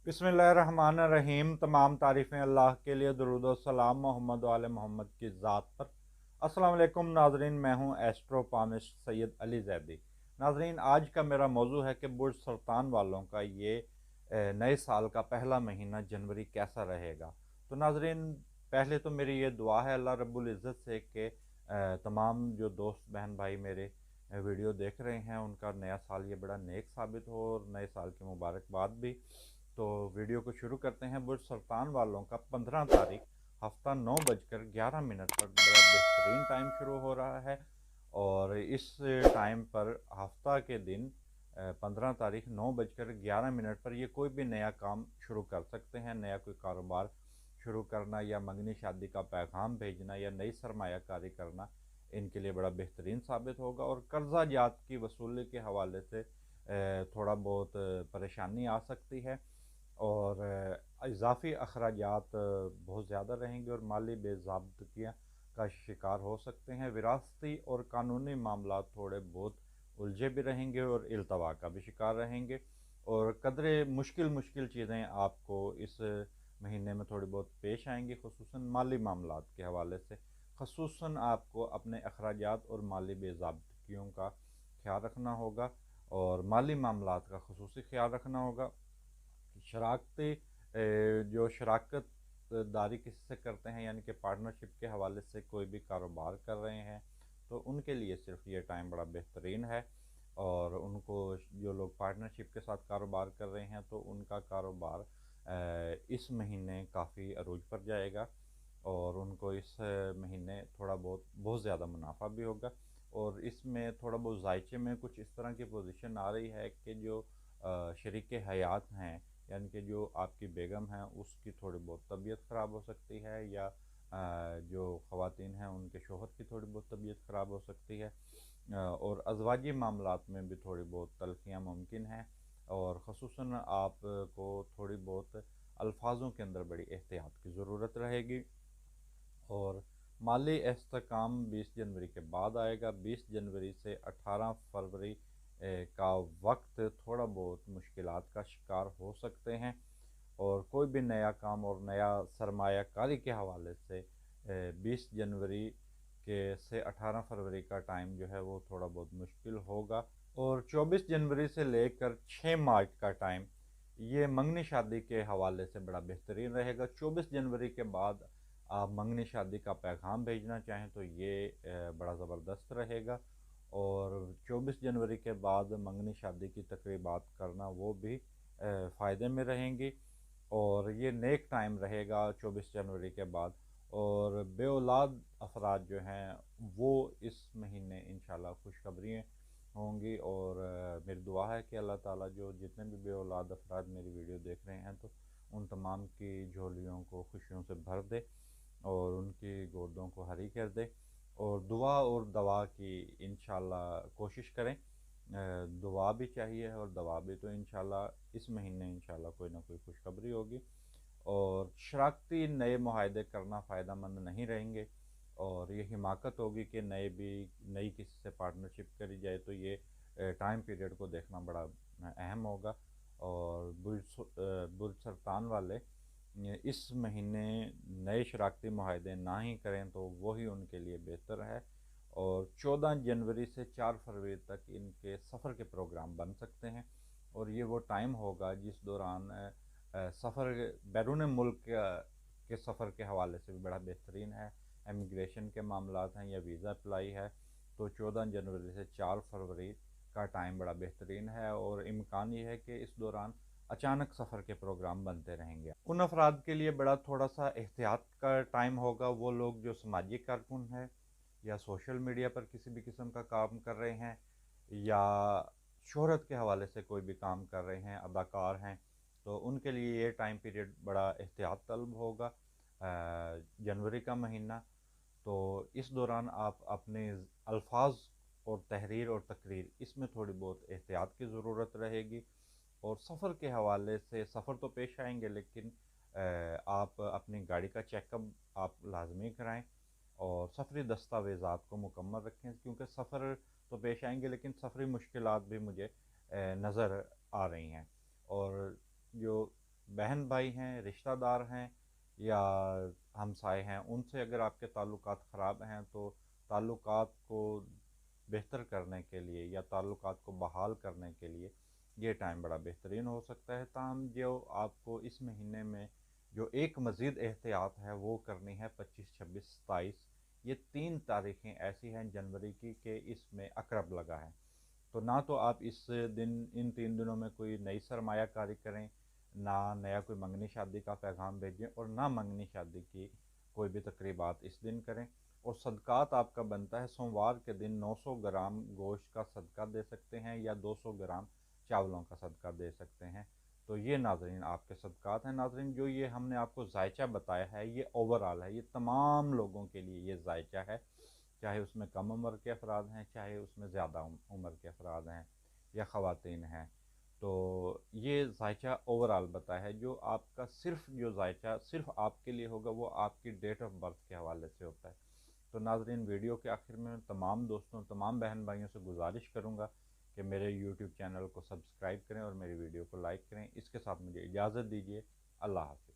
बिस्मिल्लाहिर्रहमानिर्रहीम। तमाम तारीफ़ें अल्लाह के लिए, दुरूद व सलाम मोहम्मद वाले मोहम्मद की ज़ात पर। अस्सलाम वालेकुम नाजरीन, मैं हूँ एस्ट्रोपामिस्ट सैयद अली ज़ैदी। नाजरीन, आज का मेरा मौजू है कि बुर्ज सरतान वालों का ये नए साल का पहला महीना जनवरी कैसा रहेगा। तो नाजरीन, पहले तो मेरी ये दुआ है अल्लाह रब्बुल इज़्ज़त से कि तमाम जो दोस्त बहन भाई मेरे वीडियो देख रहे हैं उनका नया साल ये बड़ा नेक साबित हो और नए साल की मुबारकबाद भी। तो वीडियो को शुरू करते हैं। बुर्ज सुल्तान वालों का 15 तारीख हफ्ता 9 बजकर 11 मिनट पर बड़ा बेहतरीन टाइम शुरू हो रहा है। और इस टाइम पर हफ्ता के दिन 15 तारीख 9 बजकर 11 मिनट पर ये कोई भी नया काम शुरू कर सकते हैं। नया कोई कारोबार शुरू करना या मंगनी शादी का पैगाम भेजना या नई सरमायाकारी करना इनके लिए बड़ा बेहतरीन साबित होगा। और कर्जा जात की वसूली के हवाले से थोड़ा बहुत परेशानी आ सकती है और इजाफ़ी अखराजात बहुत ज़्यादा रहेंगे और माली बेज़ाब्तगियाँ का शिकार हो सकते हैं। विरासती और कानूनी मामला थोड़े बहुत उलझे भी रहेंगे और इल्तवा का भी शिकार रहेंगे। और कदरे मुश्किल मुश्किल चीज़ें आपको इस महीने में थोड़ी बहुत पेश आएंगी, खुसूसन माली मामलात के हवाले से। खसूसन आपको अपने अखराजात और माली बेज़ाब्तगियों का ख्याल रखना होगा और माली मामलात का खसूसी ख्याल रखना होगा। शराकती जो शराकत दारी किसी से करते हैं, यानी कि पार्टनरशिप के हवाले से कोई भी कारोबार कर रहे हैं, तो उनके लिए सिर्फ ये टाइम बड़ा बेहतरीन है। और उनको, जो लोग पार्टनरशिप के साथ कारोबार कर रहे हैं, तो उनका कारोबार इस महीने काफ़ी अरूज पर जाएगा और उनको इस महीने थोड़ा बहुत ज़्यादा मुनाफा भी होगा। और इसमें थोड़ा बहुत जायचे में कुछ इस तरह की पोजीशन आ रही है कि जो शरीक हयात हैं, यानी कि जो आपकी बेगम हैं, उसकी थोड़ी बहुत तबीयत ख़राब हो सकती है या जो ख़वातीन हैं उनके शोहर की थोड़ी बहुत तबीयत ख़राब हो सकती है। और अज़वाजी मामलात में भी थोड़ी बहुत तल्ख़ियाँ मुमकिन हैं और ख़ुसूसन आपको थोड़ी बहुत अल्फाजों के अंदर बड़ी एहतियात की ज़रूरत रहेगी। और माली इस्तेकाम 20 जनवरी के बाद आएगा। 20 जनवरी से 18 फरवरी का वक्त थोड़ा बहुत मुश्किलात का शिकार हो सकते हैं और कोई भी नया काम और नया सरमायाकारी के हवाले से 20 जनवरी के से 18 फरवरी का टाइम जो है वो थोड़ा बहुत मुश्किल होगा। और 24 जनवरी से लेकर 6 मार्च का टाइम ये मंगनी शादी के हवाले से बड़ा बेहतरीन रहेगा। 24 जनवरी के बाद आप मंगनी शादी का पैगाम भेजना चाहें तो ये बड़ा ज़बरदस्त रहेगा। और 24 जनवरी के बाद मंगनी शादी की तकरीबात करना वो भी फ़ायदे में रहेंगी और ये नेक टाइम रहेगा 24 जनवरी के बाद। और बे औलाद अफराद जो हैं वो इस महीने इंशाल्लाह खुशखबरी होंगी। और मेरी दुआ है कि अल्लाह ताला जो जितने भी बे औलाद अफराद मेरी वीडियो देख रहे हैं, तो उन तमाम की झोलियों को खुशियों से भर दे और उनकी गोदों को हरी कर दे। और दुआ और दवा की इंशाल्लाह कोशिश करें। दुआ भी चाहिए और दवा भी। तो इंशाल्लाह इस महीने इंशाल्लाह कोई ना कोई खुशखबरी होगी और शराकती नए मुआहदे करना फ़ायदा मंद नहीं रहेंगे। और ये हिमाकत होगी कि नई किसी से पार्टनरशिप करी जाए, तो ये टाइम पीरियड को देखना बड़ा अहम होगा। और बुर्ज सरतान वाले इस महीने नए शराकती मुआहदे ना ही करें तो वही उनके लिए बेहतर है। और 14 जनवरी से 4 फरवरी तक इनके सफ़र के प्रोग्राम बन सकते हैं और ये वो टाइम होगा जिस दौरान सफ़र बैरून मुल्क के सफ़र के हवाले से भी बड़ा बेहतरीन है। इमिग्रेशन के मामलात हैं या वीज़ा अप्लाई है, तो 14 जनवरी से 4 फरवरी का टाइम बड़ा बेहतरीन है और इम्कान ये है कि इस दौरान अचानक सफ़र के प्रोग्राम बनते रहेंगे। उन अफराद के लिए बड़ा थोड़ा सा एहतियात का टाइम होगा। वो लोग जो समाजी कारकुन हैं या सोशल मीडिया पर किसी भी किस्म का काम कर रहे हैं या शोहरत के हवाले से कोई भी काम कर रहे हैं, अदाकार हैं, तो उनके लिए ये टाइम पीरियड बड़ा एहतियात तलब होगा। जनवरी का महीना, तो इस दौरान आप अपने अल्फाज और तहरीर और तकरीर इसमें थोड़ी बहुत एहतियात की ज़रूरत रहेगी। और सफ़र के हवाले से सफ़र तो पेश आएंगे, लेकिन आप अपनी गाड़ी का चेकअप आप लाजमी कराएं और सफ़री दस्तावेज़ात को मुकम्मल रखें, क्योंकि सफ़र तो पेश आएंगे लेकिन सफ़री मुश्किलात भी मुझे नज़र आ रही हैं। और जो बहन भाई हैं, रिश्तेदार हैं या हमसाए हैं, उनसे अगर आपके ताल्लुकात ख़राब हैं तो ताल्लुकात को बेहतर करने के लिए या ताल्लुकात को बहाल करने के लिए ये टाइम बड़ा बेहतरीन हो सकता है। ताहम जो आपको इस महीने में जो एक मज़ीद एहतियात है वो करनी है 25, 26, 27, ये 3 तारीखें ऐसी हैं जनवरी की कि इसमें अकरब लगा है। तो ना तो आप इस दिन इन 3 दिनों में कोई नई सरमायाकारी करें, ना नया कोई मंगनी शादी का पैगाम भेजें और ना मंगनी शादी की कोई भी तकरीबात इस दिन करें। और सदक़ात आपका बनता है सोमवार के दिन 900 ग्राम गोश्त का सदका दे सकते हैं या 200 ग्राम चावलों का सदका दे सकते हैं। तो ये नाज़रीन आपके सदक़ात हैं। नाज़रीन जो ये हमने आपको ज़ायचा बताया है ये ओवरऑल है, ये तमाम लोगों के लिए ये ज़ायचा है, चाहे उसमें कम उम्र के अफराद हैं, चाहे उसमें ज़्यादा उम्र के अफराद हैं या ख़वातीन हैं। तो ये ज़ायचा ओवरऑल बताया है। जो आपका सिर्फ जो ज़ायचा सिर्फ आपके लिए होगा वो आपकी डेट ऑफ बर्थ के हवाले से होता है। तो नाज़रीन वीडियो के आखिर में तमाम दोस्तों, तमाम बहन भाइयों से गुजारिश करूँगा कि मेरे यूट्यूब चैनल को सब्सक्राइब करें और मेरी वीडियो को लाइक करें। इसके साथ मुझे इजाज़त दीजिए। अल्लाह हाफ़िज़।